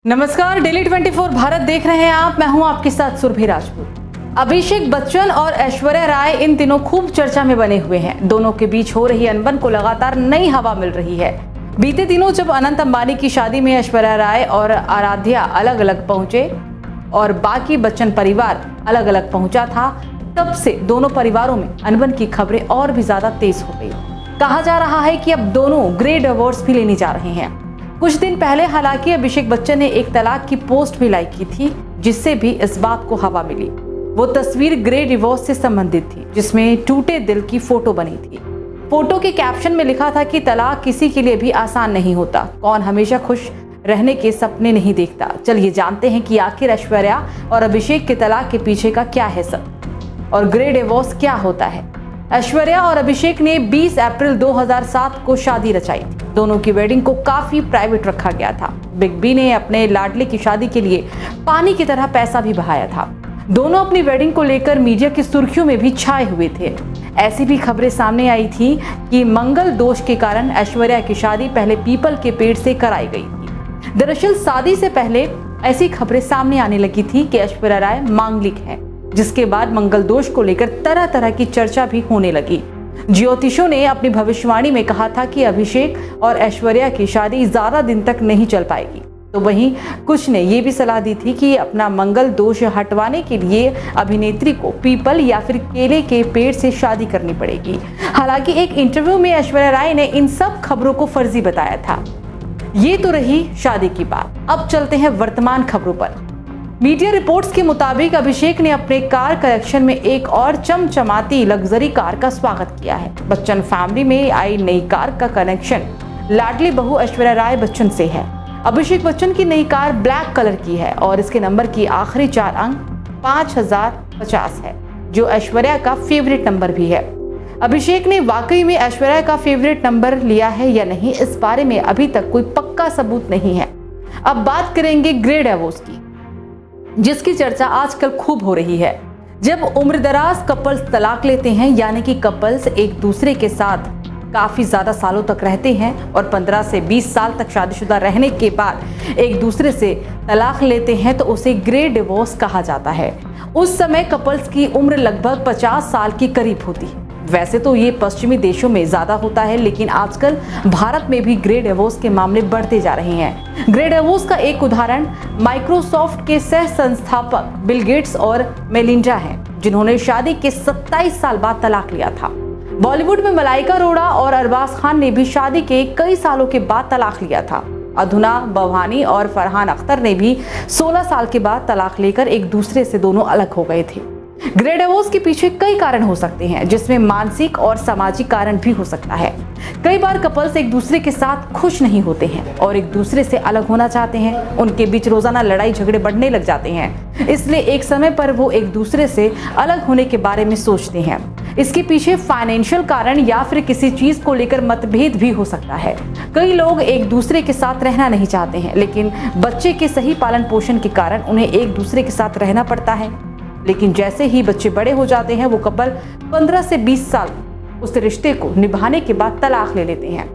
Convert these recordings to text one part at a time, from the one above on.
नमस्कार, डेली 24 भारत देख रहे हैं आप। मैं हूं आपके साथ सुरभि राजपूत। अभिषेक बच्चन और ऐश्वर्या राय इन दिनों खूब चर्चा में बने हुए हैं। दोनों के बीच हो रही अनबन को लगातार नई हवा मिल रही है। बीते दिनों जब अनंत अंबानी की शादी में ऐश्वर्या राय और आराध्या अलग अलग पहुंचे और बाकी बच्चन परिवार अलग अलग पहुंचा था, तब से दोनों परिवारों में अनबन की खबरें और भी ज्यादा तेज हो गई। कहा जा रहा है कि अब दोनों ग्रे डिवोर्स भी लेने जा रहे हैं। कुछ दिन पहले हालांकि अभिषेक बच्चन ने एक तलाक की पोस्ट भी लाइक की थी, जिससे भी इस बात को हवा मिली। वो तस्वीर ग्रे डिवोर्स से संबंधित थी, जिसमें टूटे दिल की फोटो बनी थी। फोटो के कैप्शन में लिखा था कि तलाक किसी के लिए भी आसान नहीं होता, कौन हमेशा खुश रहने के सपने नहीं देखता। चलिए जानते हैं कि आखिर ऐश्वर्या और अभिषेक के तलाक के पीछे का क्या है सब, और ग्रे डिवोर्स क्या होता है। ऐश्वर्या और अभिषेक ने 20 अप्रैल 2007 को शादी रचाई थी। दोनों की वेडिंग को काफी प्राइवेट रखा गया था। बिग बी ने अपने लाडले की शादी के लिए पानी की तरह पैसा भी बहाया था। दोनों अपनी वेडिंग को लेकर मीडिया की सुर्खियों में भी छाए हुए थे। ऐसी भी खबरें सामने आई थी कि मंगल दोष के कारण ऐश्वर्या की शादी पहले पीपल के पेड़ से कराई गई थी। दरअसल शादी से पहले ऐसी खबरें सामने आने लगी थी कि ऐश्वर्या राय मांगलिक है, जिसके बाद मंगल दोष को लेकर तरह तरह की चर्चा भी होने लगी। ज्योतिषों ने अपनी भविष्यवाणी में कहा था कि अभिषेक और ऐश्वर्या की शादी ज्यादा दिन तक नहीं चल पाएगी। तो वहीं कुछ ने ये भी सलाह दी थी कि अपना मंगल दोष हटवाने के लिए अभिनेत्री को पीपल या फिर केले के पेड़ से शादी करनी पड़ेगी। हालांकि एक इंटरव्यू में ऐश्वर्या राय ने इन सब खबरों को फर्जी बताया था। ये तो रही शादी की बात। अब चलते हैं वर्तमान खबरों पर। मीडिया रिपोर्ट्स के मुताबिक अभिषेक ने अपने कार कलेक्शन में एक और चमचमाती लग्जरी कार का स्वागत किया है। बच्चन फैमिली में आई नई कार का कनेक्शन लाडली बहू ऐश्वर्या राय बच्चन से है। अभिषेक बच्चन की नई कार ब्लैक कलर की है और इसके नंबर की आखिरी 4 अंक 5050 है, जो ऐश्वर्या का फेवरेट नंबर भी है। अभिषेक ने वाकई में ऐश्वर्या का फेवरेट नंबर लिया है या नहीं, इस बारे में अभी तक कोई पक्का सबूत नहीं है। अब बात करेंगे ग्रे डिवोर्स की, जिसकी चर्चा आजकल खूब हो रही है। जब उम्रदराज कपल्स तलाक लेते हैं, यानी कि कपल्स एक दूसरे के साथ काफी ज्यादा सालों तक रहते हैं और 15 से 20 साल तक शादीशुदा रहने के बाद एक दूसरे से तलाक लेते हैं, तो उसे ग्रे डिवोर्स कहा जाता है। उस समय कपल्स की उम्र लगभग 50 साल के करीब होती है। वैसे तो ये पश्चिमी देशों में ज्यादा होता है, लेकिन आजकल भारत में भी ग्रे डिवोर्स के मामले बढ़ते जा रहे हैं। ग्रे डिवोर्स का एक उदाहरण माइक्रोसॉफ्ट के सह संस्थापक बिल गेट्स और मेलिंडा हैं, जिन्होंने शादी के 27 साल बाद तलाक लिया था। बॉलीवुड में मलाइका अरोड़ा और अरबाज खान ने भी शादी के कई सालों के बाद तलाक लिया था। अधुना बवानी और फरहान अख्तर ने भी 16 साल के बाद तलाक लेकर एक दूसरे से दोनों अलग हो गए थे। ग्रे डिवोर्स के पीछे कई कारण हो सकते हैं, जिसमें मानसिक और सामाजिक कारण भी हो सकता है। कई बार कपल्स एक दूसरे के साथ खुश नहीं होते हैं और एक दूसरे से अलग होना चाहते हैं। उनके बीच रोजाना लड़ाई झगड़े बढ़ने लग जाते हैं, इसलिए एक समय पर वो एक दूसरे से अलग होने के बारे में सोचते हैं। इसके पीछे फाइनेंशियल कारण या फिर किसी चीज को लेकर मतभेद भी हो सकता है। कई लोग एक दूसरे के साथ रहना नहीं चाहते हैं, लेकिन बच्चे के सही पालन पोषण के कारण उन्हें एक दूसरे के साथ रहना पड़ता है। लेकिन जैसे ही बच्चे बड़े हो जाते हैं, वो कपल 15 से 20 साल उस रिश्ते को निभाने के बाद तलाक ले लेते हैं।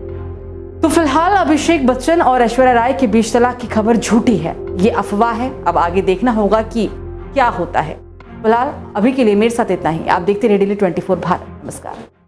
तो फिलहाल अभिषेक बच्चन और ऐश्वर्या राय के बीच तलाक की खबर झूठी है, ये अफवाह है। अब आगे देखना होगा कि क्या होता है। फिलहाल अभी के लिए मेरे साथ इतना ही। आप देखते रहिए डेली 24 भारत। नमस्कार।